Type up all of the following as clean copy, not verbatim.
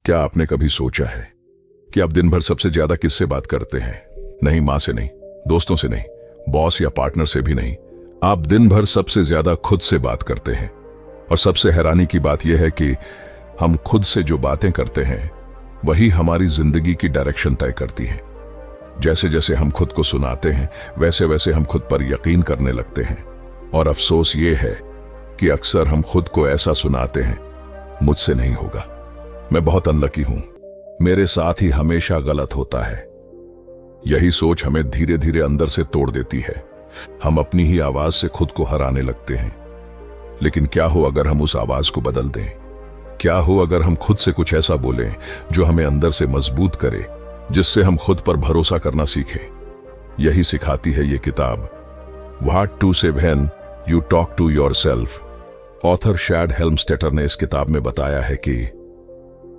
क्या आपने कभी सोचा है कि आप दिन भर सबसे ज्यादा किससे बात करते हैं? नहीं मां से, नहीं दोस्तों से, नहीं बॉस या पार्टनर से भी नहीं। आप दिन भर सबसे ज्यादा खुद से बात करते हैं। और सबसे हैरानी की बात यह है कि हम खुद से जो बातें करते हैं वही हमारी जिंदगी की डायरेक्शन तय करती हैं। जैसे जैसे हम खुद को सुनाते हैं वैसे वैसे हम खुद पर यकीन करने लगते हैं। और अफसोस ये है कि अक्सर हम खुद को ऐसा सुनाते हैं, मुझसे नहीं होगा, मैं बहुत अनलकी हूं, मेरे साथ ही हमेशा गलत होता है। यही सोच हमें धीरे धीरे अंदर से तोड़ देती है। हम अपनी ही आवाज से खुद को हराने लगते हैं। लेकिन क्या हो अगर हम उस आवाज को बदल दें? क्या हो अगर हम खुद से कुछ ऐसा बोलें जो हमें अंदर से मजबूत करे, जिससे हम खुद पर भरोसा करना सीखें? यही सिखाती है ये किताब, what to say when you talk to yourself. Author Shad Helmstetter ने इस किताब में बताया है कि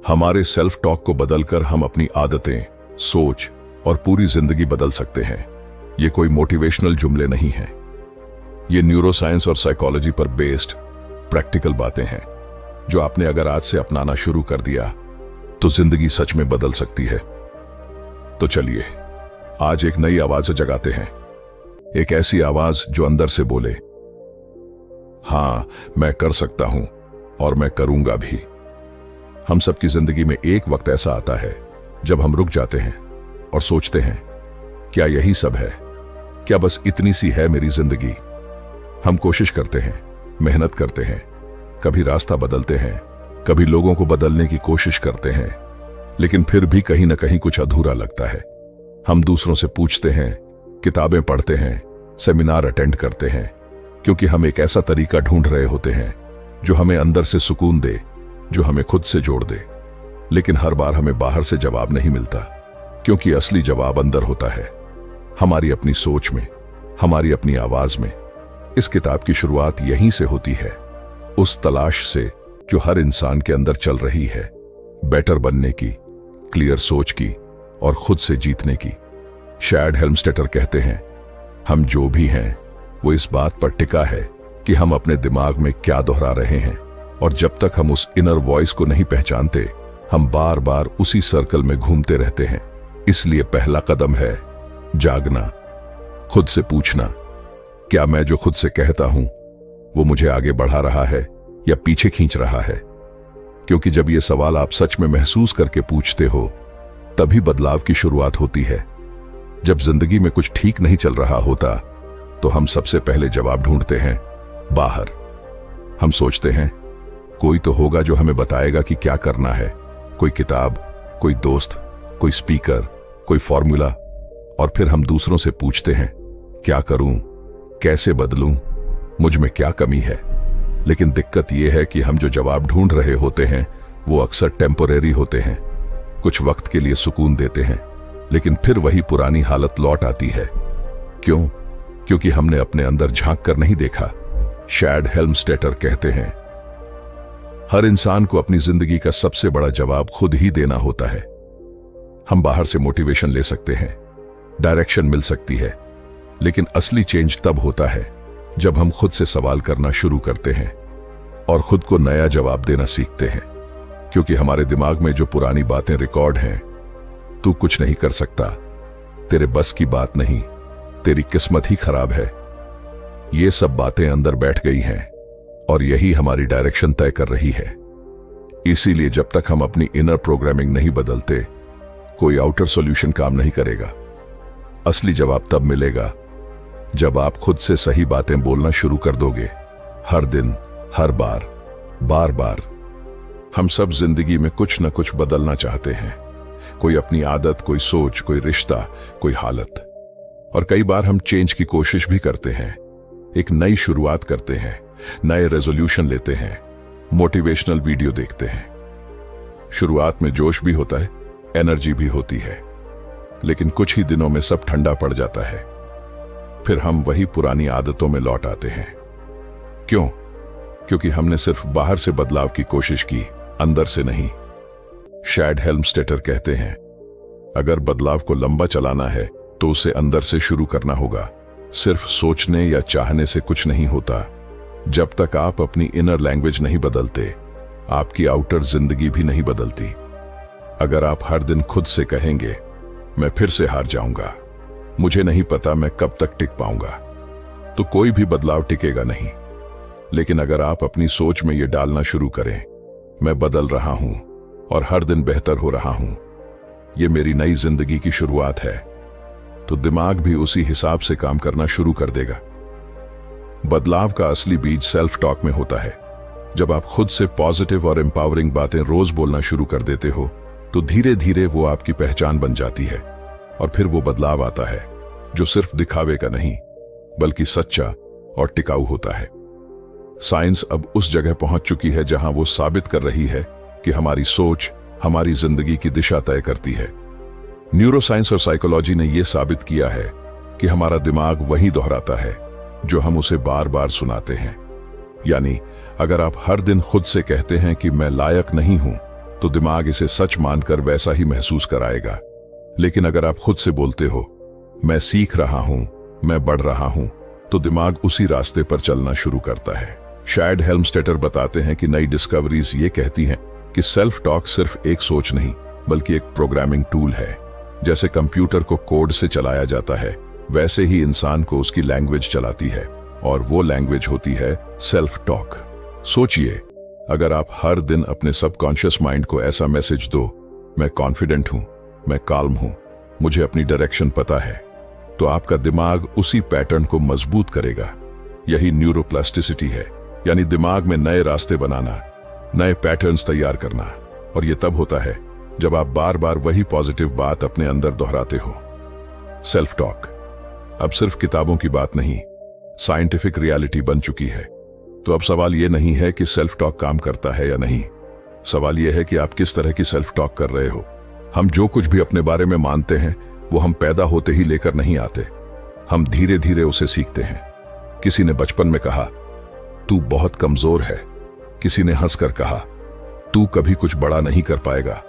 हमारे सेल्फ टॉक को बदलकर हम अपनी आदतें, सोच और पूरी जिंदगी बदल सकते हैं। ये कोई मोटिवेशनल जुमले नहीं हैं। ये न्यूरोसाइंस और साइकोलॉजी पर बेस्ड प्रैक्टिकल बातें हैं जो आपने अगर आज से अपनाना शुरू कर दिया तो जिंदगी सच में बदल सकती है। तो चलिए आज एक नई आवाज जगाते हैं, एक ऐसी आवाज जो अंदर से बोले, हां मैं कर सकता हूं और मैं करूंगा भी। हम सबकी जिंदगी में एक वक्त ऐसा आता है जब हम रुक जाते हैं और सोचते हैं, क्या यही सब है? क्या बस इतनी सी है मेरी जिंदगी? हम कोशिश करते हैं, मेहनत करते हैं, कभी रास्ता बदलते हैं, कभी लोगों को बदलने की कोशिश करते हैं, लेकिन फिर भी कहीं ना कहीं कुछ अधूरा लगता है। हम दूसरों से पूछते हैं, किताबें पढ़ते हैं, सेमिनार अटेंड करते हैं, क्योंकि हम एक ऐसा तरीका ढूंढ रहे होते हैं जो हमें अंदर से सुकून दे, जो हमें खुद से जोड़ दे। लेकिन हर बार हमें बाहर से जवाब नहीं मिलता, क्योंकि असली जवाब अंदर होता है, हमारी अपनी सोच में, हमारी अपनी आवाज में। इस किताब की शुरुआत यहीं से होती है, उस तलाश से जो हर इंसान के अंदर चल रही है, बेटर बनने की, क्लियर सोच की और खुद से जीतने की। शैड हेल्मस्टेटर कहते हैं, हम जो भी हैं वो इस बात पर टिका है कि हम अपने दिमाग में क्या दोहरा रहे हैं। और जब तक हम उस इनर वॉइस को नहीं पहचानते, हम बार बार उसी सर्कल में घूमते रहते हैं। इसलिए पहला कदम है जागना, खुद से पूछना, क्या मैं जो खुद से कहता हूं वो मुझे आगे बढ़ा रहा है या पीछे खींच रहा है? क्योंकि जब ये सवाल आप सच में महसूस करके पूछते हो, तभी बदलाव की शुरुआत होती है। जब जिंदगी में कुछ ठीक नहीं चल रहा होता तो हम सबसे पहले जवाब ढूंढते हैं बाहर। हम सोचते हैं कोई तो होगा जो हमें बताएगा कि क्या करना है, कोई किताब, कोई दोस्त, कोई स्पीकर, कोई फॉर्मूला। और फिर हम दूसरों से पूछते हैं, क्या करूं, कैसे बदलूं, मुझ में क्या कमी है? लेकिन दिक्कत यह है कि हम जो जवाब ढूंढ रहे होते हैं वो अक्सर टेम्पोरेरी होते हैं, कुछ वक्त के लिए सुकून देते हैं, लेकिन फिर वही पुरानी हालत लौट आती है। क्यों? क्योंकि हमने अपने अंदर झांक कर नहीं देखा। शैड हेल्मस्टेटर कहते हैं, हर इंसान को अपनी जिंदगी का सबसे बड़ा जवाब खुद ही देना होता है। हम बाहर से मोटिवेशन ले सकते हैं, डायरेक्शन मिल सकती है, लेकिन असली चेंज तब होता है जब हम खुद से सवाल करना शुरू करते हैं और खुद को नया जवाब देना सीखते हैं। क्योंकि हमारे दिमाग में जो पुरानी बातें रिकॉर्ड हैं, तू कुछ नहीं कर सकता, तेरे बस की बात नहीं, तेरी किस्मत ही खराब है, ये सब बातें अंदर बैठ गई हैं और यही हमारी डायरेक्शन तय कर रही है। इसीलिए जब तक हम अपनी इनर प्रोग्रामिंग नहीं बदलते, कोई आउटर सॉल्यूशन काम नहीं करेगा। असली जवाब तब मिलेगा जब आप खुद से सही बातें बोलना शुरू कर दोगे, हर दिन, हर बार, बार बार। हम सब जिंदगी में कुछ न कुछ बदलना चाहते हैं, कोई अपनी आदत, कोई सोच, कोई रिश्ता, कोई हालत। और कई बार हम चेंज की कोशिश भी करते हैं, एक नई शुरुआत करते हैं, नए रेजोल्यूशन लेते हैं, मोटिवेशनल वीडियो देखते हैं। शुरुआत में जोश भी होता है, एनर्जी भी होती है, लेकिन कुछ ही दिनों में सब ठंडा पड़ जाता है। फिर हम वही पुरानी आदतों में लौट आते हैं। क्यों? क्योंकि हमने सिर्फ बाहर से बदलाव की कोशिश की, अंदर से नहीं। शैड हेल्मस्टेटर कहते हैं, अगर बदलाव को लंबा चलाना है तो उसे अंदर से शुरू करना होगा। सिर्फ सोचने या चाहने से कुछ नहीं होता। जब तक आप अपनी इनर लैंग्वेज नहीं बदलते, आपकी आउटर जिंदगी भी नहीं बदलती। अगर आप हर दिन खुद से कहेंगे मैं फिर से हार जाऊंगा, मुझे नहीं पता मैं कब तक टिक पाऊंगा, तो कोई भी बदलाव टिकेगा नहीं। लेकिन अगर आप अपनी सोच में यह डालना शुरू करें, मैं बदल रहा हूं और हर दिन बेहतर हो रहा हूं, यह मेरी नई जिंदगी की शुरुआत है, तो दिमाग भी उसी हिसाब से काम करना शुरू कर देगा। बदलाव का असली बीज सेल्फ टॉक में होता है। जब आप खुद से पॉजिटिव और एम्पावरिंग बातें रोज बोलना शुरू कर देते हो, तो धीरे धीरे वो आपकी पहचान बन जाती है और फिर वो बदलाव आता है जो सिर्फ दिखावे का नहीं बल्कि सच्चा और टिकाऊ होता है। साइंस अब उस जगह पहुंच चुकी है जहां वो साबित कर रही है कि हमारी सोच हमारी जिंदगी की दिशा तय करती है। न्यूरोसाइंस और साइकोलॉजी ने यह साबित किया है कि हमारा दिमाग वही दोहराता है जो हम उसे बार बार सुनाते हैं। यानी अगर आप हर दिन खुद से कहते हैं कि मैं लायक नहीं हूं, तो दिमाग इसे सच मानकर वैसा ही महसूस कराएगा। लेकिन अगर आप खुद से बोलते हो मैं सीख रहा हूं, मैं बढ़ रहा हूं, तो दिमाग उसी रास्ते पर चलना शुरू करता है। शायद हेल्मस्टेटर बताते हैं कि नई डिस्कवरीज ये कहती हैं कि सेल्फ टॉक सिर्फ एक सोच नहीं बल्कि एक प्रोग्रामिंग टूल है। जैसे कंप्यूटर को कोड से चलाया जाता है, वैसे ही इंसान को उसकी लैंग्वेज चलाती है, और वो लैंग्वेज होती है सेल्फ टॉक। सोचिए, अगर आप हर दिन अपने सबकॉन्शियस माइंड को ऐसा मैसेज दो, मैं कॉन्फिडेंट हूं, मैं काल्म हूं, मुझे अपनी डायरेक्शन पता है, तो आपका दिमाग उसी पैटर्न को मजबूत करेगा। यही न्यूरोप्लास्टिसिटी है, यानी दिमाग में नए रास्ते बनाना, नए पैटर्न्स तैयार करना। और यह तब होता है जब आप बार बार वही पॉजिटिव बात अपने अंदर दोहराते हो। सेल्फ टॉक अब सिर्फ किताबों की बात नहीं, साइंटिफिक रियलिटी बन चुकी है। तो अब सवाल यह नहीं है कि सेल्फ टॉक काम करता है या नहीं, सवाल यह है कि आप किस तरह की सेल्फ टॉक कर रहे हो। हम जो कुछ भी अपने बारे में मानते हैं वो हम पैदा होते ही लेकर नहीं आते, हम धीरे धीरे उसे सीखते हैं। किसी ने बचपन में कहा तू बहुत कमजोर है, किसी ने हंसकर कहा तू कभी कुछ बड़ा नहीं कर पाएगा,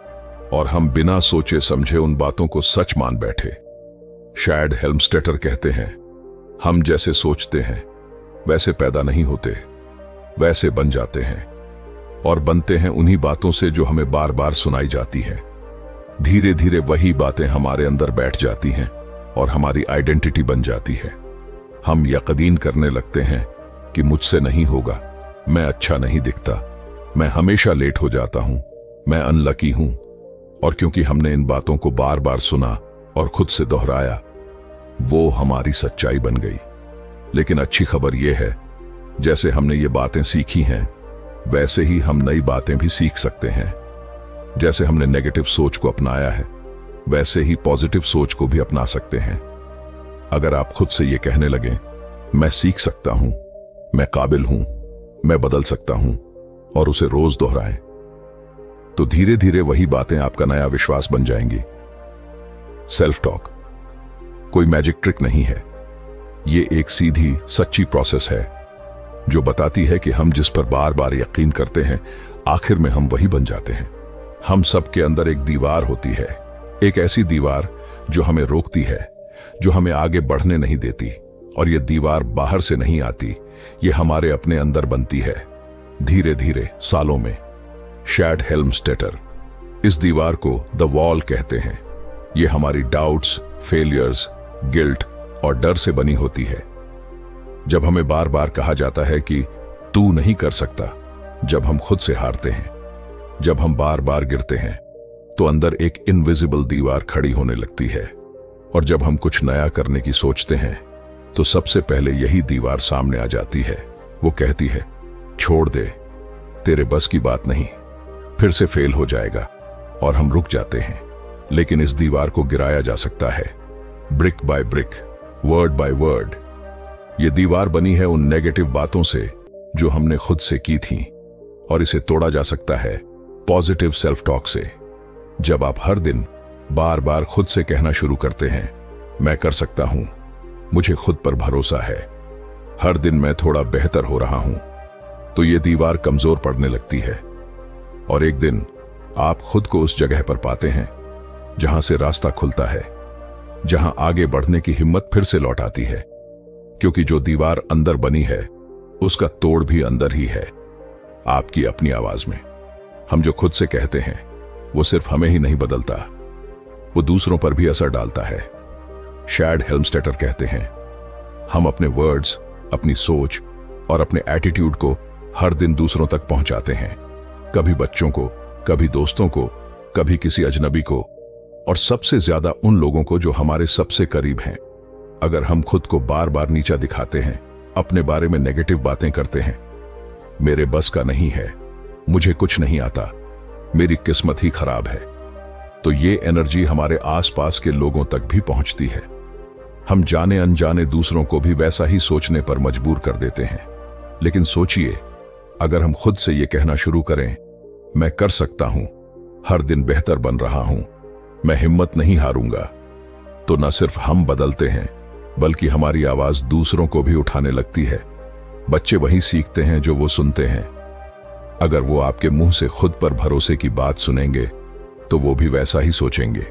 और हम बिना सोचे समझे उन बातों को सच मान बैठे। शायद हेल्मस्टेटर कहते हैं हम जैसे सोचते हैं वैसे पैदा नहीं होते, वैसे बन जाते हैं, और बनते हैं उन्हीं बातों से जो हमें बार बार सुनाई जाती हैं। धीरे धीरे वही बातें हमारे अंदर बैठ जाती हैं और हमारी आइडेंटिटी बन जाती है। हम यकीन करने लगते हैं कि मुझसे नहीं होगा, मैं अच्छा नहीं दिखता, मैं हमेशा लेट हो जाता हूं, मैं अनलकी हूं। और क्योंकि हमने इन बातों को बार बार सुना और खुद से दोहराया, वो हमारी सच्चाई बन गई। लेकिन अच्छी खबर यह है, जैसे हमने ये बातें सीखी हैं वैसे ही हम नई बातें भी सीख सकते हैं। जैसे हमने नेगेटिव सोच को अपनाया है, वैसे ही पॉजिटिव सोच को भी अपना सकते हैं। अगर आप खुद से ये कहने लगे मैं सीख सकता हूं, मैं काबिल हूं, मैं बदल सकता हूं, और उसे रोज दोहराएं, तो धीरे धीरे वही बातें आपका नया विश्वास बन जाएंगी। सेल्फ टॉक कोई मैजिक ट्रिक नहीं है, ये एक सीधी सच्ची प्रोसेस है जो बताती है कि हम जिस पर बार बार यकीन करते हैं, आखिर में हम वही बन जाते हैं। हम सबके अंदर एक दीवार होती है, एक ऐसी दीवार जो हमें रोकती है, जो हमें आगे बढ़ने नहीं देती। और ये दीवार बाहर से नहीं आती, ये हमारे अपने अंदर बनती है, धीरे धीरे, सालों में। शैड हेल्मस्टेटर इस दीवार को द वॉल कहते हैं। ये हमारी डाउट्स, फेलियर्स, गिल्ट और डर से बनी होती है। जब हमें बार बार कहा जाता है कि तू नहीं कर सकता, जब हम खुद से हारते हैं, जब हम बार बार गिरते हैं, तो अंदर एक इनविजिबल दीवार खड़ी होने लगती है। और जब हम कुछ नया करने की सोचते हैं, तो सबसे पहले यही दीवार सामने आ जाती है। वो कहती है छोड़ दे, तेरे बस की बात नहीं, फिर से फेल हो जाएगा, और हम रुक जाते हैं। लेकिन इस दीवार को गिराया जा सकता है, brick by brick, word by word. ये दीवार बनी है उन नेगेटिव बातों से जो हमने खुद से की थी, और इसे तोड़ा जा सकता है पॉजिटिव सेल्फ टॉक से। जब आप हर दिन बार बार खुद से कहना शुरू करते हैं मैं कर सकता हूं, मुझे खुद पर भरोसा है, हर दिन मैं थोड़ा बेहतर हो रहा हूं, तो ये दीवार कमजोर पड़ने लगती है। और एक दिन आप खुद को उस जगह पर पाते हैं जहां से रास्ता खुलता है, जहां आगे बढ़ने की हिम्मत फिर से लौट आती है। क्योंकि जो दीवार अंदर बनी है उसका तोड़ भी अंदर ही है, आपकी अपनी आवाज में। हम जो खुद से कहते हैं वो सिर्फ हमें ही नहीं बदलता, वो दूसरों पर भी असर डालता है। शैड हेल्मस्टेटर कहते हैं, हम अपने वर्ड्स, अपनी सोच और अपने एटीट्यूड को हर दिन दूसरों तक पहुंचाते हैं। कभी बच्चों को, कभी दोस्तों को, कभी किसी अजनबी को, और सबसे ज्यादा उन लोगों को जो हमारे सबसे करीब हैं। अगर हम खुद को बार बार नीचा दिखाते हैं, अपने बारे में नेगेटिव बातें करते हैं, मेरे बस का नहीं है, मुझे कुछ नहीं आता, मेरी किस्मत ही खराब है, तो ये एनर्जी हमारे आसपास के लोगों तक भी पहुंचती है। हम जाने अनजाने दूसरों को भी वैसा ही सोचने पर मजबूर कर देते हैं। लेकिन सोचिए, अगर हम खुद से ये कहना शुरू करें, मैं कर सकता हूं, हर दिन बेहतर बन रहा हूं, मैं हिम्मत नहीं हारूंगा, तो न सिर्फ हम बदलते हैं, बल्कि हमारी आवाज दूसरों को भी उठाने लगती है। बच्चे वही सीखते हैं जो वो सुनते हैं। अगर वो आपके मुंह से खुद पर भरोसे की बात सुनेंगे, तो वो भी वैसा ही सोचेंगे।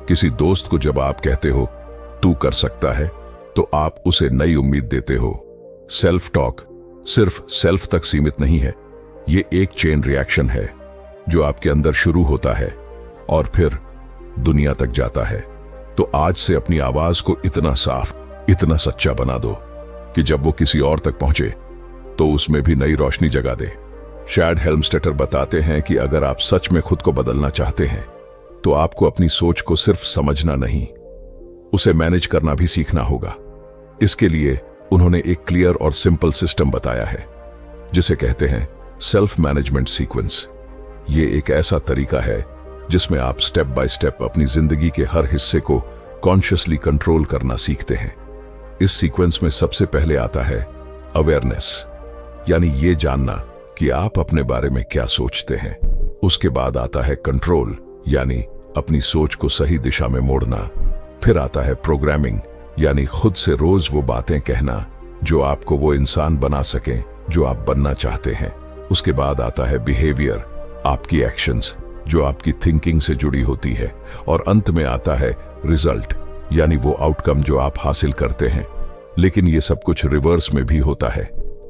किसी दोस्त को जब आप कहते हो तू कर सकता है, तो आप उसे नई उम्मीद देते हो। सेल्फ टॉक सिर्फ सेल्फ तक सीमित नहीं है, ये एक चेन रिएक्शन है जो आपके अंदर शुरू होता है और फिर दुनिया तक जाता है। तो आज से अपनी आवाज को इतना साफ, इतना सच्चा बना दो कि जब वो किसी और तक पहुंचे तो उसमें भी नई रोशनी जगा दे। शैड हेल्मस्टेटर बताते हैं कि अगर आप सच में खुद को बदलना चाहते हैं, तो आपको अपनी सोच को सिर्फ समझना नहीं, उसे मैनेज करना भी सीखना होगा। इसके लिए उन्होंने एक क्लियर और सिंपल सिस्टम बताया है, जिसे कहते हैं सेल्फ मैनेजमेंट सीक्वेंस। ये एक ऐसा तरीका है जिसमें आप स्टेप बाय स्टेप अपनी जिंदगी के हर हिस्से को कॉन्शियसली कंट्रोल करना सीखते हैं। इस सीक्वेंस में सबसे पहले आता है अवेयरनेस, यानी ये जानना कि आप अपने बारे में क्या सोचते हैं। उसके बाद आता है कंट्रोल, यानी अपनी सोच को सही दिशा में मोड़ना। फिर आता है प्रोग्रामिंग, यानी खुद से रोज वो बातें कहना जो आपको वो इंसान बना सकें जो आप बनना चाहते हैं। उसके बाद आता है बिहेवियर, आपकी एक्शंस जो आपकी थिंकिंग से जुड़ी होती है। और अंत में आता है रिजल्ट, यानी वो आउटकम जो आप हासिल करते हैं। लेकिन ये सब कुछ रिवर्स में भी होता है।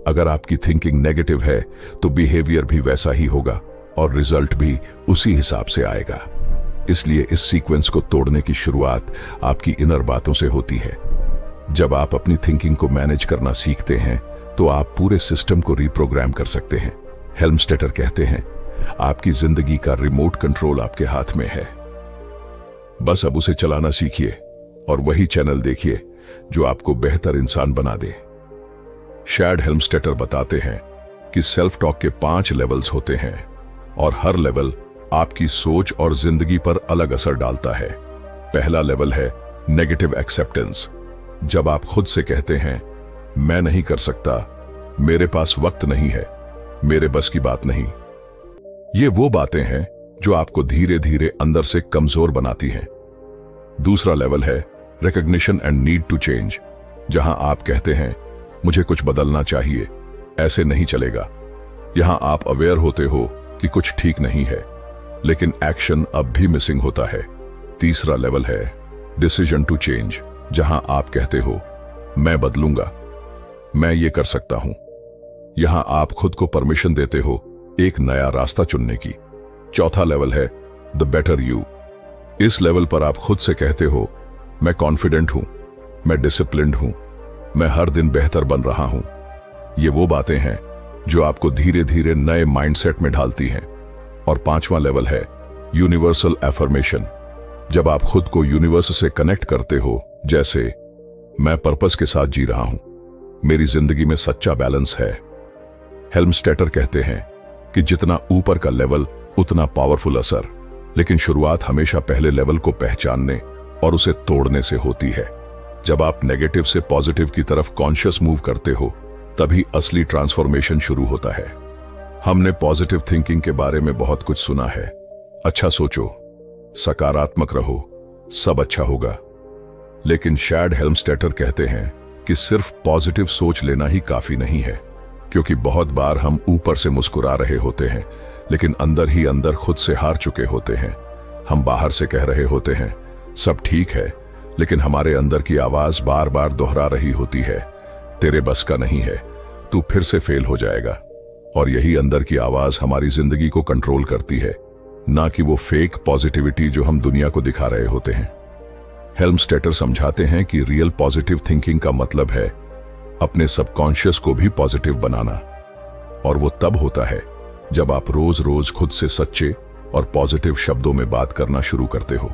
अगर आपकी थिंकिंग नेगेटिव है, तो बिहेवियर भी वैसा ही होगा और रिजल्ट भी उसी हिसाब से आएगा। इसलिए इस सीक्वेंस को तोड़ने की शुरुआत आपकी इनर बातों से होती है। जब आप अपनी थिंकिंग को मैनेज करना सीखते हैं, तो आप पूरे सिस्टम को रिप्रोग्राम कर सकते हैं। हेल्मस्टेटर कहते हैं, आपकी जिंदगी का रिमोट कंट्रोल आपके हाथ में है। बस अब उसे चलाना सीखिए और वही चैनल देखिए जो आपको बेहतर इंसान बना दे। शैड हेल्मस्टेटर बताते हैं कि सेल्फ टॉक के 5 लेवल्स होते हैं और हर लेवल आपकी सोच और जिंदगी पर अलग असर डालता है। पहला लेवल है नेगेटिव एक्सेप्टेंस। जब आप खुद से कहते हैं, मैं नहीं कर सकता, मेरे पास वक्त नहीं है, मेरे बस की बात नहीं, ये वो बातें हैं जो आपको धीरे धीरे अंदर से कमजोर बनाती हैं। दूसरा लेवल है recognition and need to change, जहां आप कहते हैं, मुझे कुछ बदलना चाहिए, ऐसे नहीं चलेगा। यहां आप अवेयर होते हो कि कुछ ठीक नहीं है, लेकिन एक्शन अब भी मिसिंग होता है। तीसरा लेवल है डिसीजन टू चेंज, जहां आप कहते हो, मैं बदलूंगा, मैं ये कर सकता हूं। यहां आप खुद को परमिशन देते हो एक नया रास्ता चुनने की। चौथा लेवल है द बेटर यू। इस लेवल पर आप खुद से कहते हो, मैं कॉन्फिडेंट हूं, मैं डिसिप्लिन्ड हूं, मैं हर दिन बेहतर बन रहा हूं। ये वो बातें हैं जो आपको धीरे धीरे नए माइंडसेट में ढालती हैं। और 5वां लेवल है यूनिवर्सल एफर्मेशन। जब आप खुद को यूनिवर्स से कनेक्ट करते हो, जैसे मैं पर्पस के साथ जी रहा हूं, मेरी जिंदगी में सच्चा बैलेंस है। हेल्मस्टेटर कहते हैं कि जितना ऊपर का लेवल उतना पावरफुल असर, लेकिन शुरुआत हमेशा पहले लेवल को पहचानने और उसे तोड़ने से होती है। जब आप नेगेटिव से पॉजिटिव की तरफ कॉन्शियस मूव करते हो, तभी असली ट्रांसफॉर्मेशन शुरू होता है। हमने पॉजिटिव थिंकिंग के बारे में बहुत कुछ सुना है। अच्छा सोचो, सकारात्मक रहो, सब अच्छा होगा। लेकिन शैड हेल्मस्टेटर कहते हैं कि सिर्फ पॉजिटिव सोच लेना ही काफी नहीं है, क्योंकि बहुत बार हम ऊपर से मुस्कुरा रहे होते हैं, लेकिन अंदर ही अंदर खुद से हार चुके होते हैं। हम बाहर से कह रहे होते हैं, सब ठीक है, लेकिन हमारे अंदर की आवाज बार बार दोहरा रही होती है, तेरे बस का नहीं है, तू फिर से फेल हो जाएगा। और यही अंदर की आवाज हमारी जिंदगी को कंट्रोल करती है। ना कि वो फेक पॉजिटिविटी जो हम दुनिया को दिखा रहे होते हैं। हेल्मस्टेटर समझाते हैं कि रियल पॉजिटिव थिंकिंग का मतलब है अपने सबकॉन्शियस को भी पॉजिटिव बनाना, और वो तब होता है जब आप रोज रोज खुद से सच्चे और पॉजिटिव शब्दों में बात करना शुरू करते हो।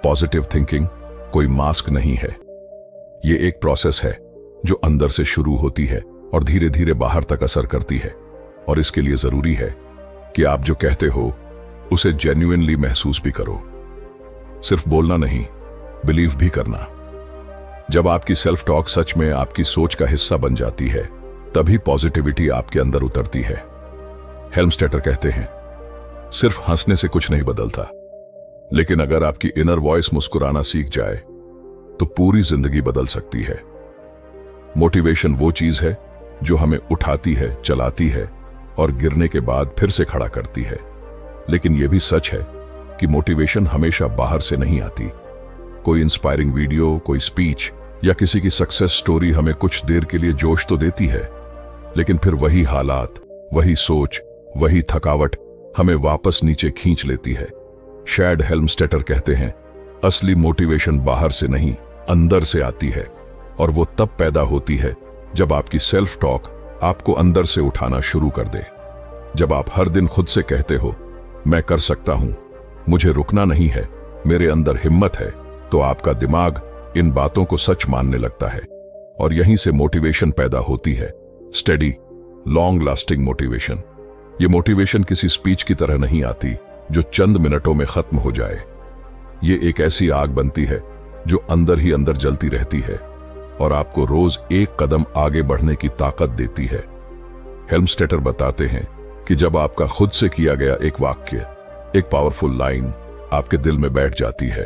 पॉजिटिव थिंकिंग कोई मास्क नहीं है, ये एक प्रोसेस है जो अंदर से शुरू होती है और धीरे धीरे बाहर तक असर करती है। और इसके लिए जरूरी है कि आप जो कहते हो उसे जेन्युइनली महसूस भी करो, सिर्फ बोलना नहीं, बिलीव भी करना। जब आपकी सेल्फ टॉक सच में आपकी सोच का हिस्सा बन जाती है, तभी पॉजिटिविटी आपके अंदर उतरती है। हेल्मस्टेटर कहते हैं, सिर्फ हंसने से कुछ नहीं बदलता, लेकिन अगर आपकी इनर वॉइस मुस्कुराना सीख जाए तो पूरी जिंदगी बदल सकती है। मोटिवेशन वो चीज है जो हमें उठाती है, चलाती है और गिरने के बाद फिर से खड़ा करती है। लेकिन यह भी सच है कि मोटिवेशन हमेशा बाहर से नहीं आती। कोई इंस्पायरिंग वीडियो, कोई स्पीच या किसी की सक्सेस स्टोरी हमें कुछ देर के लिए जोश तो देती है, लेकिन फिर वही हालात, वही सोच, वही थकावट हमें वापस नीचे खींच लेती है। शैड हेल्मस्टेटर कहते हैं, असली मोटिवेशन बाहर से नहीं, अंदर से आती है, और वो तब पैदा होती है जब आपकी सेल्फ टॉक आपको अंदर से उठाना शुरू कर दे। जब आप हर दिन खुद से कहते हो, मैं कर सकता हूं, मुझे रुकना नहीं है, मेरे अंदर हिम्मत है, तो आपका दिमाग इन बातों को सच मानने लगता है, और यहीं से मोटिवेशन पैदा होती है। Steady, long lasting motivation. ये मोटिवेशन किसी स्पीच की तरह नहीं आती जो चंद मिनटों में खत्म हो जाए। ये एक ऐसी आग बनती है जो अंदर ही अंदर जलती रहती है और आपको रोज एक कदम आगे बढ़ने की ताकत देती है। हेल्मस्टेटर बताते हैं कि जब आपका खुद से किया गया एक वाक्य, एक पावरफुल लाइन आपके दिल में बैठ जाती है,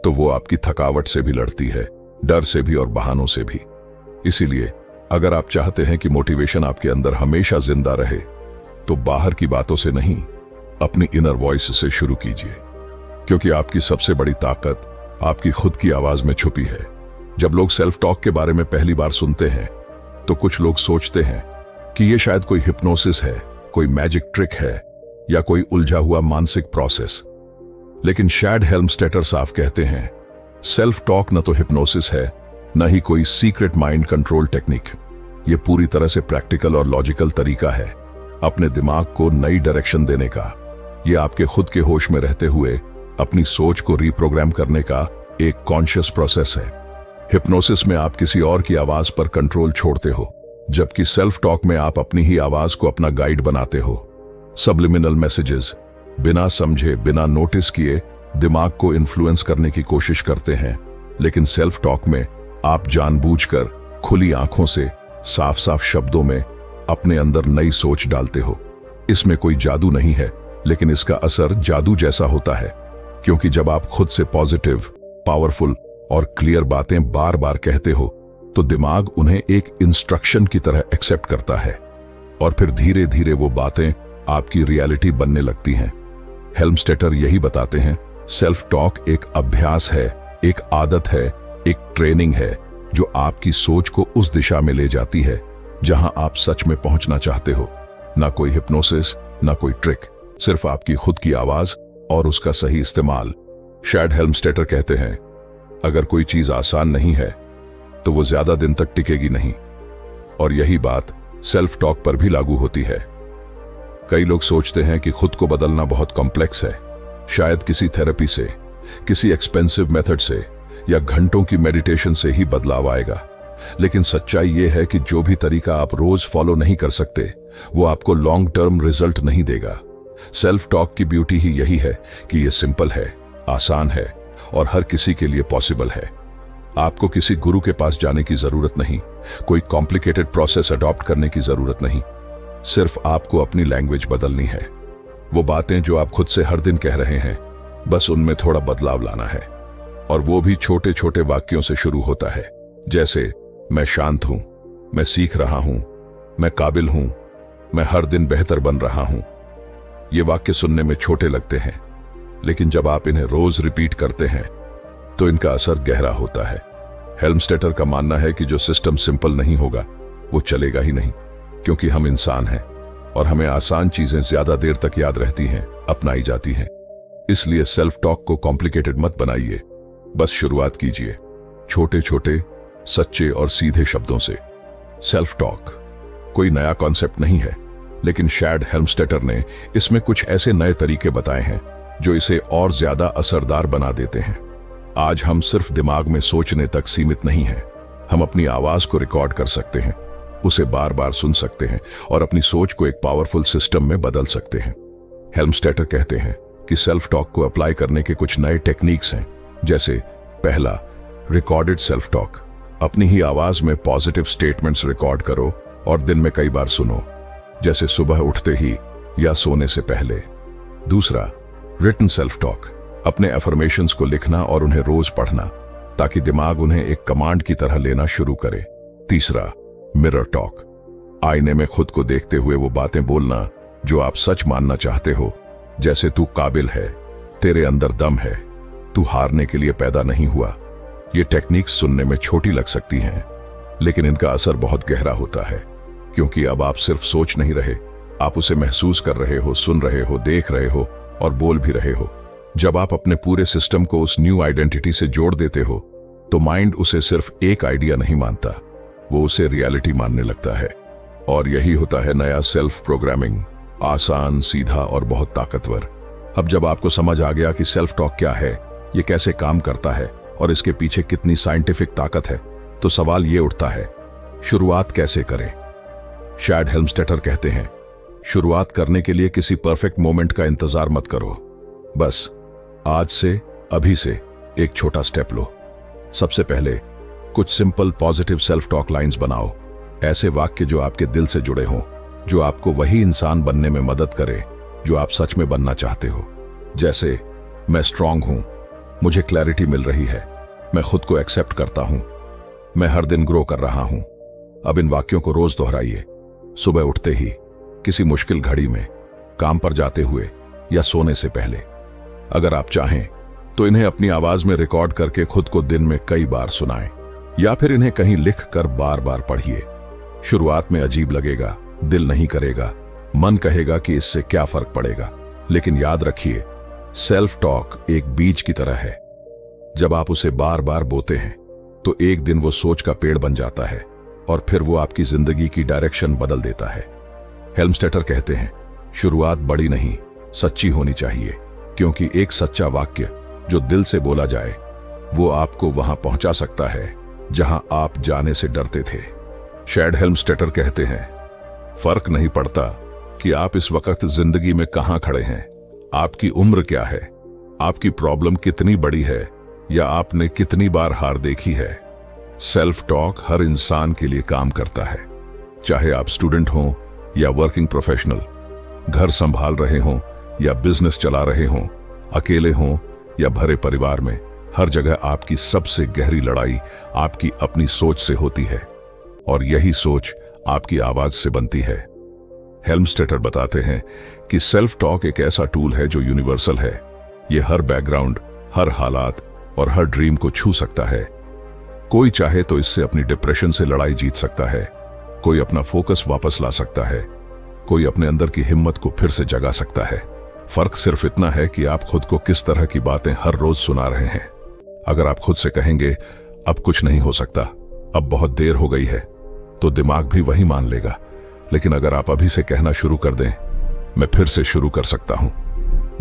तो वो आपकी थकावट से भी लड़ती है, डर से भी और बहानों से भी। इसीलिए अगर आप चाहते हैं कि मोटिवेशन आपके अंदर हमेशा जिंदा रहे, तो बाहर की बातों से नहीं, अपनी इनर वॉइस से शुरू कीजिए, क्योंकि आपकी सबसे बड़ी ताकत आपकी खुद की आवाज में छुपी है। जब लोग सेल्फ टॉक के बारे में पहली बार सुनते हैं तो कुछ लोग सोचते हैं कि ये शायद कोई हिप्नोसिस है, कोई मैजिक ट्रिक है या कोई उलझा हुआ मानसिक प्रोसेस। लेकिन शैड हेल्मस्टेटर साफ कहते हैं, सेल्फ टॉक न तो हिप्नोसिस है, न ही कोई सीक्रेट माइंड कंट्रोल टेक्निक। ये पूरी तरह से प्रैक्टिकल और लॉजिकल तरीका है अपने दिमाग को नई डायरेक्शन देने का। ये आपके खुद के होश में रहते हुए अपनी सोच को रीप्रोग्राम करने का एक कॉन्शियस प्रोसेस है। हिप्नोसिस में आप किसी और की आवाज पर कंट्रोल छोड़ते हो, जबकि सेल्फ टॉक में आप अपनी ही आवाज को अपना गाइड बनाते हो। सबलिमिनल मैसेजेस बिना समझे, बिना नोटिस किए दिमाग को इन्फ्लुएंस करने की कोशिश करते हैं, लेकिन सेल्फ टॉक में आप जानबूझकर खुली आंखों से साफ साफ शब्दों में अपने अंदर नई सोच डालते हो। इसमें कोई जादू नहीं है, लेकिन इसका असर जादू जैसा होता है, क्योंकि जब आप खुद से पॉजिटिव, पावरफुल और क्लियर बातें बार बार कहते हो, तो दिमाग उन्हें एक इंस्ट्रक्शन की तरह एक्सेप्ट करता है और फिर धीरे धीरे वो बातें आपकी रियलिटी बनने लगती हैं। हेल्मस्टेटर यही बताते हैं, सेल्फ टॉक एक अभ्यास है, एक आदत है, एक ट्रेनिंग है जो आपकी सोच को उस दिशा में ले जाती है जहां आप सच में पहुंचना चाहते हो। ना कोई हिप्नोसिस, ना कोई ट्रिक, सिर्फ आपकी खुद की आवाज और उसका सही इस्तेमाल। शैड हेल्मस्टेटर कहते हैं, अगर कोई चीज आसान नहीं है तो वो ज्यादा दिन तक टिकेगी नहीं, और यही बात सेल्फ टॉक पर भी लागू होती है। कई लोग सोचते हैं कि खुद को बदलना बहुत कॉम्प्लेक्स है, शायद किसी थेरेपी से, किसी एक्सपेंसिव मेथड से या घंटों की मेडिटेशन से ही बदलाव आएगा। लेकिन सच्चाई यह है कि जो भी तरीका आप रोज फॉलो नहीं कर सकते, वो आपको लॉन्ग टर्म रिजल्ट नहीं देगा। सेल्फ टॉक की ब्यूटी ही यही है कि ये सिंपल है, आसान है और हर किसी के लिए पॉसिबल है। आपको किसी गुरु के पास जाने की जरूरत नहीं, कोई कॉम्प्लिकेटेड प्रोसेस अडॉप्ट करने की जरूरत नहीं, सिर्फ आपको अपनी लैंग्वेज बदलनी है। वो बातें जो आप खुद से हर दिन कह रहे हैं, बस उनमें थोड़ा बदलाव लाना है, और वो भी छोटे छोटे वाक्यों से शुरू होता है, जैसे मैं शांत हूं, मैं सीख रहा हूं, मैं काबिल हूं, मैं हर दिन बेहतर बन रहा हूं। ये वाक्य सुनने में छोटे लगते हैं, लेकिन जब आप इन्हें रोज रिपीट करते हैं तो इनका असर गहरा होता है। हेल्मस्टेटर का मानना है कि जो सिस्टम सिंपल नहीं होगा वो चलेगा ही नहीं, क्योंकि हम इंसान हैं, और हमें आसान चीजें ज्यादा देर तक याद रहती हैं, अपनाई जाती हैं। इसलिए सेल्फ टॉक को कॉम्प्लिकेटेड मत बनाइए, बस शुरुआत कीजिए छोटे छोटे, सच्चे और सीधे शब्दों से। सेल्फ टॉक कोई नया कॉन्सेप्ट नहीं है, लेकिन शैड हेल्मस्टेटर ने इसमें कुछ ऐसे नए तरीके बताए हैं जो इसे और ज्यादा असरदार बना देते हैं। आज हम सिर्फ दिमाग में सोचने तक सीमित नहीं हैं, हम अपनी आवाज को रिकॉर्ड कर सकते हैं, उसे बार बार सुन सकते हैं और अपनी सोच को एक पावरफुल सिस्टम में बदल सकते हैं। हेल्मस्टेटर कहते हैं कि सेल्फ टॉक को अप्लाई करने के कुछ नए टेक्निक्स हैं, जैसे पहला, रिकॉर्डेड सेल्फ टॉक। अपनी ही आवाज में पॉजिटिव स्टेटमेंट्स रिकॉर्ड करो और दिन में कई बार सुनो, जैसे सुबह उठते ही या सोने से पहले। दूसरा, रिटन सेल्फ टॉक। अपने अफर्मेशंस को लिखना और उन्हें रोज पढ़ना, ताकि दिमाग उन्हें एक कमांड की तरह लेना शुरू करे। तीसरा, मिरर टॉक। आईने में खुद को देखते हुए वो बातें बोलना जो आप सच मानना चाहते हो, जैसे तू काबिल है, तेरे अंदर दम है, तू हारने के लिए पैदा नहीं हुआ। ये टेक्निक्स सुनने में छोटी लग सकती हैं, लेकिन इनका असर बहुत गहरा होता है, क्योंकि अब आप सिर्फ सोच नहीं रहे, आप उसे महसूस कर रहे हो, सुन रहे हो, देख रहे हो और बोल भी रहे हो। जब आप अपने पूरे सिस्टम को उस न्यू आइडेंटिटी से जोड़ देते हो, तो माइंड उसे सिर्फ एक आइडिया नहीं मानता, वो उसे रियलिटी मानने लगता है। और यही होता है नया सेल्फ प्रोग्रामिंग, आसान, सीधा और बहुत ताकतवर। अब जब आपको समझ आ गया कि सेल्फ टॉक क्या है, ये कैसे काम करता है और इसके पीछे कितनी साइंटिफिक ताकत है, तो सवाल ये उठता है, शुरुआत कैसे करें? शैड हेल्मस्टेटर कहते हैं, शुरुआत करने के लिए किसी परफेक्ट मोमेंट का इंतजार मत करो, बस आज से, अभी से एक छोटा स्टेप लो। सबसे पहले कुछ simple positive self talk lines बनाओ, ऐसे वाक्य जो आपके दिल से जुड़े हों, जो आपको वही इंसान बनने में मदद करे जो आप सच में बनना चाहते हो। जैसे, मैं स्ट्रांग हूं, मुझे क्लैरिटी मिल रही है, मैं खुद को एक्सेप्ट करता हूं, मैं हर दिन ग्रो कर रहा हूं। अब इन वाक्यों को रोज दोहराइए, सुबह उठते ही, किसी मुश्किल घड़ी में, काम पर जाते हुए या सोने से पहले। अगर आप चाहें तो इन्हें अपनी आवाज में रिकॉर्ड करके खुद को दिन में कई बार सुनाएं, या फिर इन्हें कहीं लिख कर बार बार पढ़िए। शुरुआत में अजीब लगेगा, दिल नहीं करेगा, मन कहेगा कि इससे क्या फर्क पड़ेगा, लेकिन याद रखिए, सेल्फ टॉक एक बीज की तरह है। जब आप उसे बार बार बोते हैं तो एक दिन वो सोच का पेड़ बन जाता है और फिर वो आपकी जिंदगी की डायरेक्शन बदल देता है। हेल्मस्टेटर कहते हैं, शुरुआत बड़ी नहीं, सच्ची होनी चाहिए, क्योंकि एक सच्चा वाक्य जो दिल से बोला जाए, वो आपको वहां पहुंचा सकता है जहां आप जाने से डरते थे। शैड हेल्मस्टेटर कहते हैं, फर्क नहीं पड़ता कि आप इस वक्त जिंदगी में कहां खड़े हैं, आपकी उम्र क्या है, आपकी प्रॉब्लम कितनी बड़ी है, या आपने कितनी बार हार देखी है। सेल्फ टॉक हर इंसान के लिए काम करता है, चाहे आप स्टूडेंट हों या वर्किंग प्रोफेशनल, घर संभाल रहे हों या बिजनेस चला रहे हों, अकेले हों या भरे परिवार में, हर जगह आपकी सबसे गहरी लड़ाई आपकी अपनी सोच से होती है, और यही सोच आपकी आवाज से बनती है। हेल्मस्टेटर बताते हैं कि सेल्फ टॉक एक ऐसा टूल है जो यूनिवर्सल है, ये हर बैकग्राउंड, हर हालात और हर ड्रीम को छू सकता है। कोई चाहे तो इससे अपनी डिप्रेशन से लड़ाई जीत सकता है, कोई अपना फोकस वापस ला सकता है, कोई अपने अंदर की हिम्मत को फिर से जगा सकता है। फर्क सिर्फ इतना है कि आप खुद को किस तरह की बातें हर रोज सुना रहे हैं। अगर आप खुद से कहेंगे, अब कुछ नहीं हो सकता, अब बहुत देर हो गई है, तो दिमाग भी वही मान लेगा। लेकिन अगर आप अभी से कहना शुरू कर दें, मैं फिर से शुरू कर सकता हूं,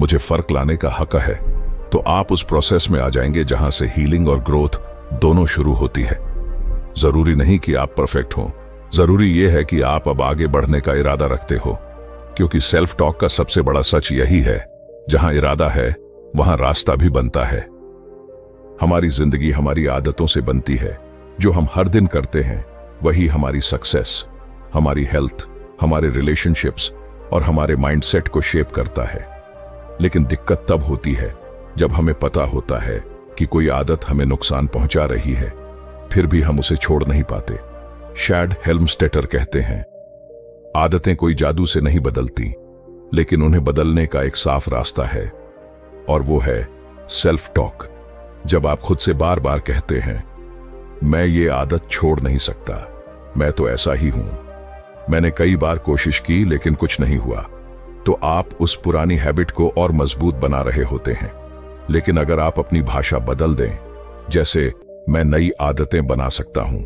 मुझे फर्क लाने का हक है, तो आप उस प्रोसेस में आ जाएंगे जहां से हीलिंग और ग्रोथ दोनों शुरू होती है। जरूरी नहीं कि आप परफेक्ट हो, जरूरी यह है कि आप अब आगे बढ़ने का इरादा रखते हो, क्योंकि सेल्फ टॉक का सबसे बड़ा सच यही है, जहां इरादा है वहां रास्ता भी बनता है। हमारी जिंदगी हमारी आदतों से बनती है, जो हम हर दिन करते हैं वही हमारी सक्सेस, हमारी हेल्थ, हमारे रिलेशनशिप्स और हमारे माइंडसेट को शेप करता है। लेकिन दिक्कत तब होती है जब हमें पता होता है कि कोई आदत हमें नुकसान पहुंचा रही है, फिर भी हम उसे छोड़ नहीं पाते। शैड हेल्मस्टेटर कहते हैं, आदतें कोई जादू से नहीं बदलती, लेकिन उन्हें बदलने का एक साफ रास्ता है, और वो है सेल्फ टॉक। जब आप खुद से बार बार कहते हैं, मैं ये आदत छोड़ नहीं सकता, मैं तो ऐसा ही हूं, मैंने कई बार कोशिश की लेकिन कुछ नहीं हुआ, तो आप उस पुरानी हैबिट को और मजबूत बना रहे होते हैं। लेकिन अगर आप अपनी भाषा बदल दें, जैसे मैं नई आदतें बना सकता हूं,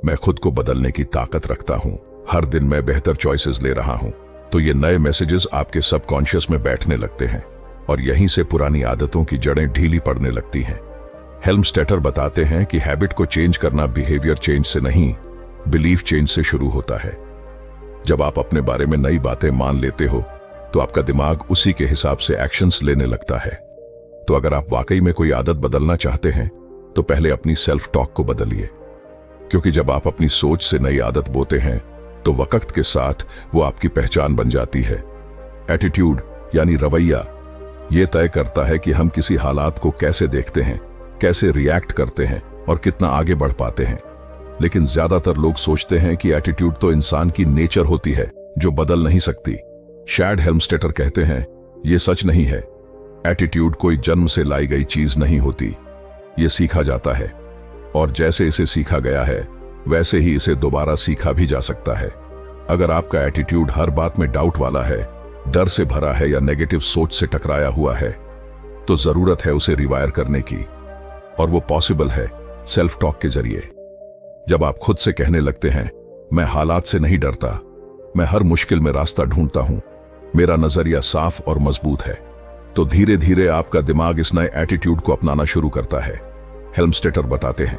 मैं खुद को बदलने की ताकत रखता हूं, हर दिन मैं बेहतर चॉइसेस ले रहा हूं, तो ये नए मैसेजेस आपके सबकॉन्शियस में बैठने लगते हैं और यहीं से पुरानी आदतों की जड़ें ढीली पड़ने लगती हैं। हेल्मस्टेटर बताते हैं कि हैबिट को चेंज करना बिहेवियर चेंज से नहीं, बिलीफ चेंज से शुरू होता है। जब आप अपने बारे में नई बातें मान लेते हो तो आपका दिमाग उसी के हिसाब से एक्शंस लेने लगता है। तो अगर आप वाकई में कोई आदत बदलना चाहते हैं तो पहले अपनी सेल्फ टॉक को बदलिए, क्योंकि जब आप अपनी सोच से नई आदत बोते हैं तो वक्त के साथ वो आपकी पहचान बन जाती है। एटीट्यूड यानी रवैया ये तय करता है कि हम किसी हालात को कैसे देखते हैं, कैसे रिएक्ट करते हैं और कितना आगे बढ़ पाते हैं। लेकिन ज्यादातर लोग सोचते हैं कि एटीट्यूड तो इंसान की नेचर होती है जो बदल नहीं सकती। शैड हेल्मस्टेटर कहते हैं ये सच नहीं है। एटीट्यूड कोई जन्म से लाई गई चीज नहीं होती, ये सीखा जाता है और जैसे इसे सीखा गया है वैसे ही इसे दोबारा सीखा भी जा सकता है। अगर आपका एटीट्यूड हर बात में डाउट वाला है, डर से भरा है या नेगेटिव सोच से टकराया हुआ है, तो जरूरत है उसे रिवायर करने की, और वो पॉसिबल है सेल्फ टॉक के जरिए। जब आप खुद से कहने लगते हैं मैं हालात से नहीं डरता, मैं हर मुश्किल में रास्ता ढूंढता हूं, मेरा नजरिया साफ और मजबूत है, तो धीरे धीरे आपका दिमाग इस नए एटीट्यूड को अपनाना शुरू करता है। हेल्मस्टेटर बताते हैं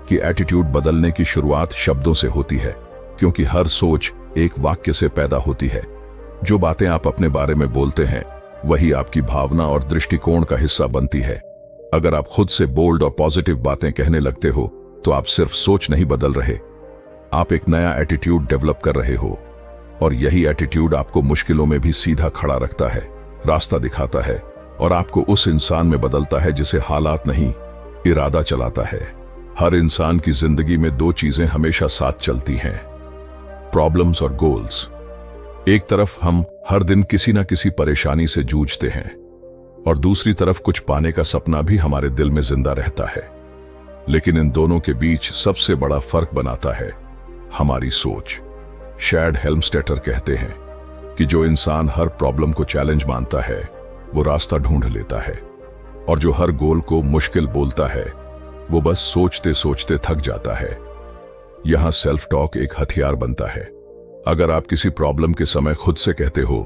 कि एटीट्यूड बदलने की शुरुआत शब्दों से होती है, क्योंकि हर सोच एक वाक्य से पैदा होती है। जो बातें आप अपने बारे में बोलते हैं वही आपकी भावना और दृष्टिकोण का हिस्सा बनती है। अगर आप खुद से बोल्ड और पॉजिटिव बातें कहने लगते हो तो आप सिर्फ सोच नहीं बदल रहे, आप एक नया एटीट्यूड डेवलप कर रहे हो, और यही एटीट्यूड आपको मुश्किलों में भी सीधा खड़ा रखता है, रास्ता दिखाता है और आपको उस इंसान में बदलता है जिसे हालात नहीं, इरादा चलाता है। हर इंसान की जिंदगी में दो चीजें हमेशा साथ चलती हैं, प्रॉब्लम्स और गोल्स। एक तरफ हम हर दिन किसी ना किसी परेशानी से जूझते हैं और दूसरी तरफ कुछ पाने का सपना भी हमारे दिल में जिंदा रहता है। लेकिन इन दोनों के बीच सबसे बड़ा फर्क बनाता है हमारी सोच। शैड हेल्मस्टेटर कहते हैं कि जो इंसान हर प्रॉब्लम को चैलेंज मानता है वो रास्ता ढूंढ लेता है, और जो हर गोल को मुश्किल बोलता है वो बस सोचते सोचते थक जाता है। यहां सेल्फ टॉक एक हथियार बनता है। अगर आप किसी प्रॉब्लम के समय खुद से कहते हो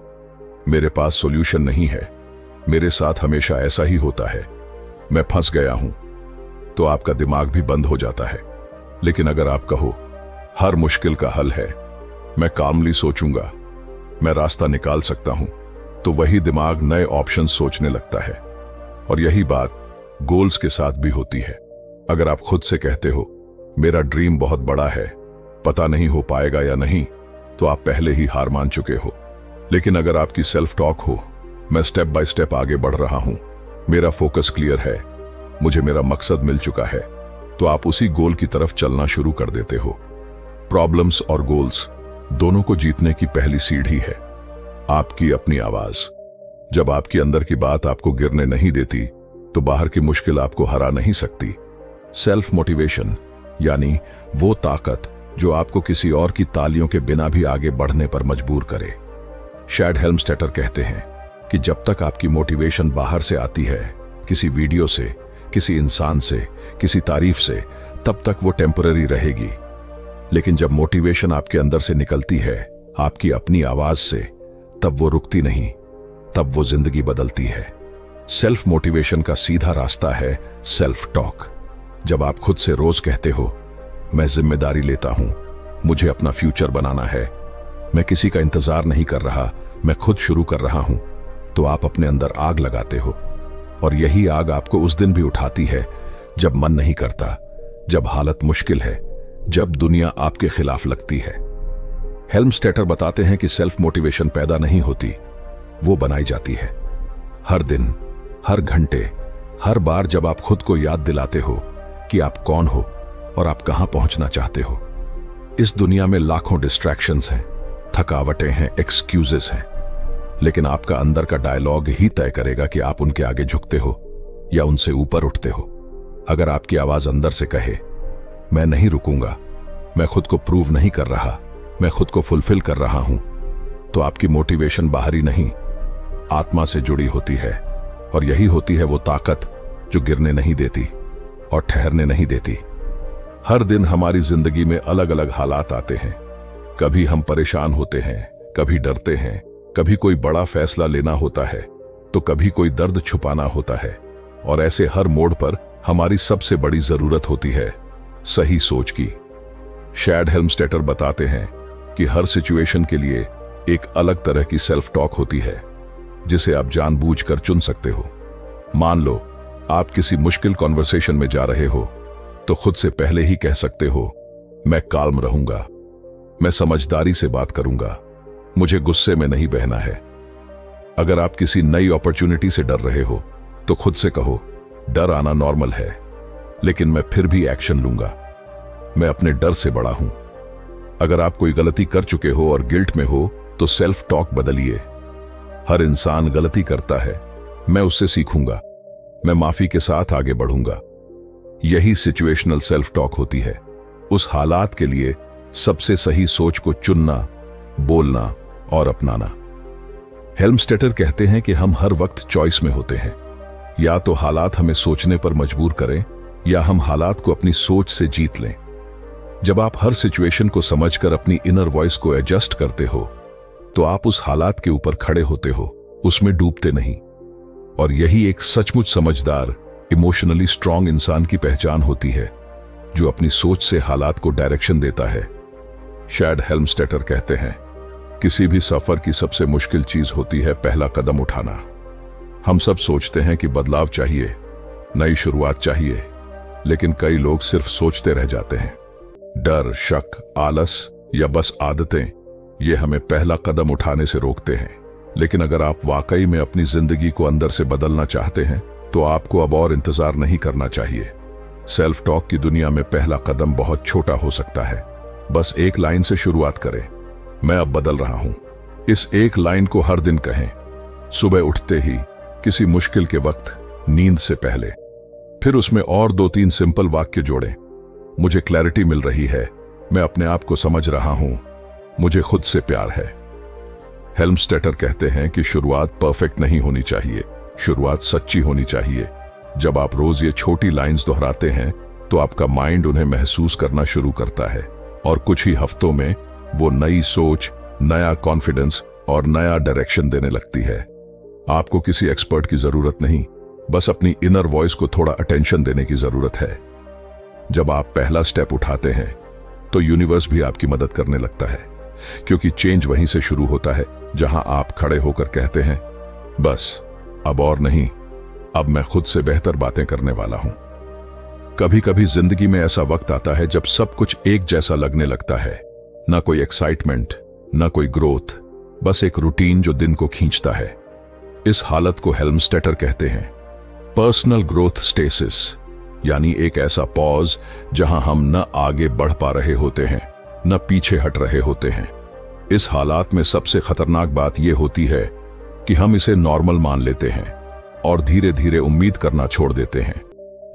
मेरे पास सॉल्यूशन नहीं है, मेरे साथ हमेशा ऐसा ही होता है, मैं फंस गया हूं, तो आपका दिमाग भी बंद हो जाता है। लेकिन अगर आप कहो हर मुश्किल का हल है, मैं कामली सोचूंगा, मैं रास्ता निकाल सकता हूं, तो वही दिमाग नए ऑप्शन सोचने लगता है। और यही बात गोल्स के साथ भी होती है। अगर आप खुद से कहते हो मेरा ड्रीम बहुत बड़ा है, पता नहीं हो पाएगा या नहीं, तो आप पहले ही हार मान चुके हो। लेकिन अगर आपकी सेल्फ टॉक हो मैं स्टेप बाय स्टेप आगे बढ़ रहा हूं, मेरा फोकस क्लियर है, मुझे मेरा मकसद मिल चुका है, तो आप उसी गोल की तरफ चलना शुरू कर देते हो। प्रॉब्लम्स और गोल्स दोनों को जीतने की पहली सीढ़ी है आपकी अपनी आवाज। जब आपके अंदर की बात आपको गिरने नहीं देती तो बाहर की मुश्किल आपको हरा नहीं सकती। सेल्फ मोटिवेशन यानी वो ताकत जो आपको किसी और की तालियों के बिना भी आगे बढ़ने पर मजबूर करे। शैड हेल्मस्टेटर कहते हैं कि जब तक आपकी मोटिवेशन बाहर से आती है, किसी वीडियो से, किसी इंसान से, किसी तारीफ से, तब तक वो टेम्पररी रहेगी। लेकिन जब मोटिवेशन आपके अंदर से निकलती है, आपकी अपनी आवाज से, तब वो रुकती नहीं, तब वो जिंदगी बदलती है। सेल्फ मोटिवेशन का सीधा रास्ता है सेल्फ टॉक। जब आप खुद से रोज कहते हो मैं जिम्मेदारी लेता हूं, मुझे अपना फ्यूचर बनाना है, मैं किसी का इंतजार नहीं कर रहा, मैं खुद शुरू कर रहा हूं, तो आप अपने अंदर आग लगाते हो। और यही आग आपको उस दिन भी उठाती है जब मन नहीं करता, जब हालत मुश्किल है, जब दुनिया आपके खिलाफ लगती है। हेल्मस्टेटर बताते हैं कि सेल्फ मोटिवेशन पैदा नहीं होती, वो बनाई जाती है। हर दिन, हर घंटे, हर बार जब आप खुद को याद दिलाते हो कि आप कौन हो और आप कहां पहुंचना चाहते हो। इस दुनिया में लाखों डिस्ट्रैक्शंस हैं, थकावटें हैं, एक्सक्यूजेस हैं, लेकिन आपका अंदर का डायलॉग ही तय करेगा कि आप उनके आगे झुकते हो या उनसे ऊपर उठते हो। अगर आपकी आवाज अंदर से कहे मैं नहीं रुकूंगा, मैं खुद को प्रूव नहीं कर रहा, मैं खुद को फुलफिल कर रहा हूं, तो आपकी मोटिवेशन बाहरी नहीं, आत्मा से जुड़ी होती है। और यही होती है वो ताकत जो गिरने नहीं देती और ठहरने नहीं देती। हर दिन हमारी जिंदगी में अलग अलग हालात आते हैं। कभी हम परेशान होते हैं, कभी डरते हैं, कभी कोई बड़ा फैसला लेना होता है, तो कभी कोई दर्द छुपाना होता है। और ऐसे हर मोड़ पर हमारी सबसे बड़ी जरूरत होती है सही सोच की। शैड हेल्मस्टेटर बताते हैं कि हर सिचुएशन के लिए एक अलग तरह की सेल्फ टॉक होती है, जिसे आप जानबूझकर चुन सकते हो। मान लो आप किसी मुश्किल कॉन्वर्सेशन में जा रहे हो, तो खुद से पहले ही कह सकते हो, मैं काल्म रहूंगा, मैं समझदारी से बात करूंगा, मुझे गुस्से में नहीं बहना है। अगर आप किसी नई अपॉर्चुनिटी से डर रहे हो, तो खुद से कहो, डर आना नॉर्मल है, लेकिन मैं फिर भी एक्शन लूंगा, मैं अपने डर से बड़ा हूं। अगर आप कोई गलती कर चुके हो और गिल्ट में हो, तो सेल्फ टॉक बदलिए। हर इंसान गलती करता है, मैं उससे सीखूंगा, मैं माफी के साथ आगे बढ़ूंगा। यही सिचुएशनल सेल्फ टॉक होती है। उस हालात के लिए सबसे सही सोच को चुनना, बोलना और अपनाना। हेल्मस्टेटर कहते हैं कि हम हर वक्त चॉइस में होते हैं। या तो हालात हमें सोचने पर मजबूर करें, या हम हालात को अपनी सोच से जीत लें। जब आप हर सिचुएशन को समझकर अपनी इनर वॉइस को एडजस्ट करते हो, तो आप उस हालात के ऊपर खड़े होते हो, उसमें डूबते नहीं। और यही एक सचमुच समझदार, इमोशनली स्ट्रांग इंसान की पहचान होती है, जो अपनी सोच से हालात को डायरेक्शन देता है। शैड हेल्मस्टेटर कहते हैं, किसी भी सफर की सबसे मुश्किल चीज होती है पहला कदम उठाना। हम सब सोचते हैं कि बदलाव चाहिए, नई शुरुआत चाहिए, लेकिन कई लोग सिर्फ सोचते रह जाते हैं। डर, शक, आलस या बस आदतें, ये हमें पहला कदम उठाने से रोकते हैं। लेकिन अगर आप वाकई में अपनी जिंदगी को अंदर से बदलना चाहते हैं, तो आपको अब और इंतजार नहीं करना चाहिए। सेल्फ टॉक की दुनिया में पहला कदम बहुत छोटा हो सकता है। बस एक लाइन से शुरुआत करें, मैं अब बदल रहा हूं। इस एक लाइन को हर दिन कहें, सुबह उठते ही, किसी मुश्किल के वक्त, नींद से पहले। फिर उसमें और 2-3 सिंपल वाक्य जोड़ें। मुझे क्लैरिटी मिल रही है, मैं अपने आप को समझ रहा हूं, मुझे खुद से प्यार है। हेल्मस्टेटर कहते हैं कि शुरुआत परफेक्ट नहीं होनी चाहिए, शुरुआत सच्ची होनी चाहिए। जब आप रोज ये छोटी लाइंस दोहराते हैं, तो आपका माइंड उन्हें महसूस करना शुरू करता है, और कुछ ही हफ्तों में वो नई सोच, नया कॉन्फिडेंस और नया डायरेक्शन देने लगती है। आपको किसी एक्सपर्ट की जरूरत नहीं, बस अपनी इनर वॉइस को थोड़ा अटेंशन देने की जरूरत है। जब आप पहला स्टेप उठाते हैं, तो यूनिवर्स भी आपकी मदद करने लगता है, क्योंकि चेंज वहीं से शुरू होता है जहां आप खड़े होकर कहते हैं, बस अब और नहीं, अब मैं खुद से बेहतर बातें करने वाला हूं। कभी कभी जिंदगी में ऐसा वक्त आता है जब सब कुछ एक जैसा लगने लगता है, ना कोई एक्साइटमेंट, ना कोई ग्रोथ, बस एक रूटीन जो दिन को खींचता है। इस हालत को हेल्मस्टेटर कहते हैं पर्सनल ग्रोथ स्टेसिस, यानी एक ऐसा पॉज जहां हम न आगे बढ़ पा रहे होते हैं, न पीछे हट रहे होते हैं। इस हालात में सबसे खतरनाक बात यह होती है कि हम इसे नॉर्मल मान लेते हैं और धीरे धीरे उम्मीद करना छोड़ देते हैं।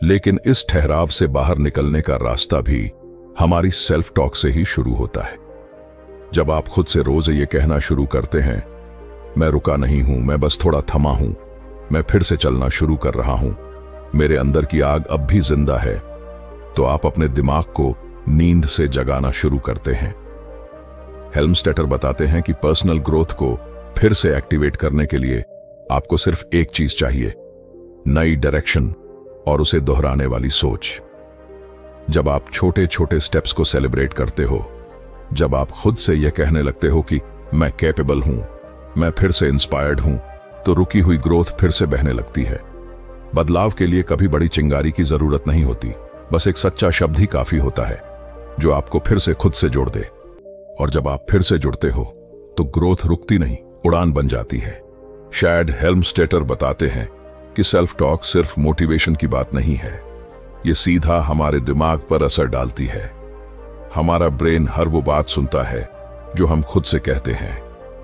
लेकिन इस ठहराव से बाहर निकलने का रास्ता भी हमारी सेल्फ टॉक से ही शुरू होता है। जब आप खुद से रोज ये कहना शुरू करते हैं, मैं रुका नहीं हूं, मैं बस थोड़ा थमा हूं, मैं फिर से चलना शुरू कर रहा हूं, मेरे अंदर की आग अब भी जिंदा है, तो आप अपने दिमाग को नींद से जगाना शुरू करते हैं। हेल्मस्टेटर बताते हैं कि पर्सनल ग्रोथ को फिर से एक्टिवेट करने के लिए आपको सिर्फ एक चीज चाहिए, नई डायरेक्शन और उसे दोहराने वाली सोच। जब आप छोटे छोटे स्टेप्स को सेलिब्रेट करते हो, जब आप खुद से यह कहने लगते हो कि मैं कैपेबल हूं, मैं फिर से इंस्पायर्ड हूं, तो रुकी हुई ग्रोथ फिर से बहने लगती है। बदलाव के लिए कभी बड़ी चिंगारी की जरूरत नहीं होती, बस एक सच्चा शब्द ही काफी होता है जो आपको फिर से खुद से जोड़ दे। और जब आप फिर से जुड़ते हो, तो ग्रोथ रुकती नहीं, उड़ान बन जाती है। शैड हेल्मस्टेटर बताते हैं कि सेल्फ टॉक सिर्फ मोटिवेशन की बात नहीं है, ये सीधा हमारे दिमाग पर असर डालती है। हमारा ब्रेन हर वो बात सुनता है जो हम खुद से कहते हैं,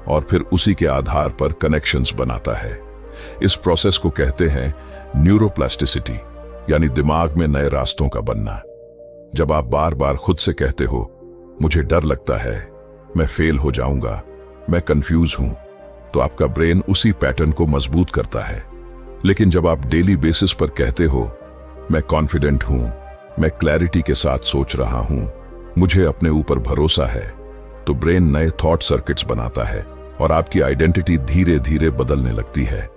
और फिर उसी के आधार पर कनेक्शंस बनाता है। इस प्रोसेस को कहते हैं न्यूरोप्लास्टिसिटी, यानी दिमाग में नए रास्तों का बनना। जब आप बार बार खुद से कहते हो, मुझे डर लगता है, मैं फेल हो जाऊंगा, मैं कंफ्यूज हूं, तो आपका ब्रेन उसी पैटर्न को मजबूत करता है। लेकिन जब आप डेली बेसिस पर कहते हो, मैं कॉन्फिडेंट हूं, मैं क्लैरिटी के साथ सोच रहा हूं, मुझे अपने ऊपर भरोसा है, तो ब्रेन नए थॉट सर्किट्स बनाता है और आपकी आइडेंटिटी धीरे धीरे बदलने लगती है।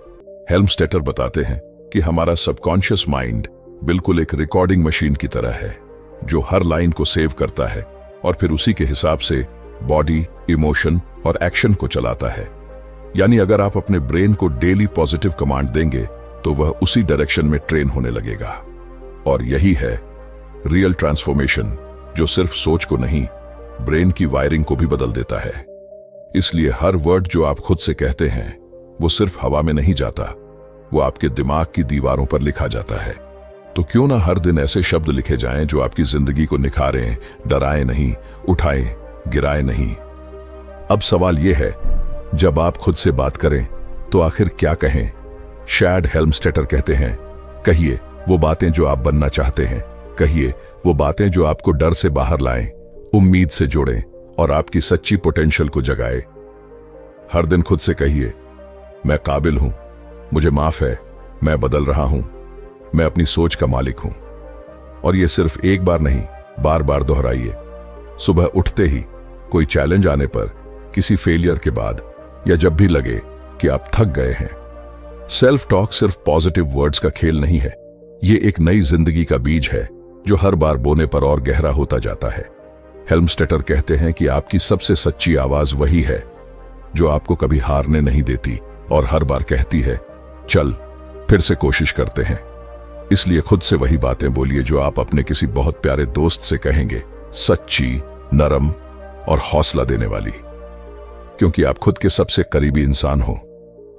हेल्मस्टेटर बताते हैं कि हमारा सबकॉन्शियस माइंड बिल्कुल एक रिकॉर्डिंग मशीन की तरह है, जो हर लाइन को सेव करता है और फिर उसी के हिसाब से बॉडी, इमोशन और एक्शन को चलाता है। यानी अगर आप अपने ब्रेन को डेली पॉजिटिव कमांड देंगे तो वह उसी डायरेक्शन में ट्रेन होने लगेगा। और यही है रियल ट्रांसफॉर्मेशन, जो सिर्फ सोच को नहीं, ब्रेन की वायरिंग को भी बदल देता है। इसलिए हर वर्ड जो आप खुद से कहते हैं वो सिर्फ हवा में नहीं जाता, वो आपके दिमाग की दीवारों पर लिखा जाता है। तो क्यों ना हर दिन ऐसे शब्द लिखे जाएं जो आपकी जिंदगी को निखारें, डराएं नहीं, उठाएं, गिराएं नहीं। अब सवाल यह है, जब आप खुद से बात करें तो आखिर क्या कहें? शैड हेल्मस्टेटर कहते हैं, कहिए वो बातें जो आप बनना चाहते हैं, कहिए वो बातें जो आपको डर से बाहर लाएं, उम्मीद से जोड़ें और आपकी सच्ची पोटेंशियल को जगाए। हर दिन खुद से कहिए, मैं काबिल हूं, मुझे माफ है, मैं बदल रहा हूं, मैं अपनी सोच का मालिक हूं। और यह सिर्फ एक बार नहीं, बार बार दोहराइए। सुबह उठते ही, कोई चैलेंज आने पर, किसी फेलियर के बाद, या जब भी लगे कि आप थक गए हैं। सेल्फ टॉक सिर्फ पॉजिटिव वर्ड्स का खेल नहीं है, ये एक नई जिंदगी का बीज है जो हर बार बोने पर और गहरा होता जाता है। हेल्मस्टेटर कहते हैं कि आपकी सबसे सच्ची आवाज वही है जो आपको कभी हारने नहीं देती और हर बार कहती है, चल फिर से कोशिश करते हैं। इसलिए खुद से वही बातें बोलिए जो आप अपने किसी बहुत प्यारे दोस्त से कहेंगे, सच्ची, नरम और हौसला देने वाली। क्योंकि आप खुद के सबसे करीबी इंसान हो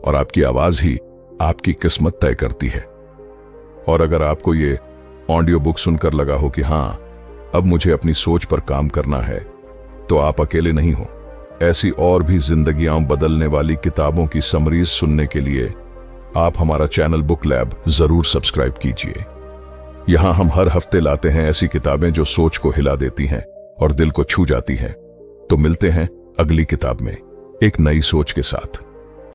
और आपकी आवाज ही आपकी किस्मत तय करती है। और अगर आपको ये ऑडियो बुक सुनकर लगा हो कि हां, अब मुझे अपनी सोच पर काम करना है, तो आप अकेले नहीं हो। ऐसी और भी जिंदगियां बदलने वाली किताबों की समरीज सुनने के लिए आप हमारा चैनल बुक लैब जरूर सब्सक्राइब कीजिए। यहां हम हर हफ्ते लाते हैं ऐसी किताबें जो सोच को हिला देती हैं और दिल को छू जाती हैं। तो मिलते हैं अगली किताब में एक नई सोच के साथ।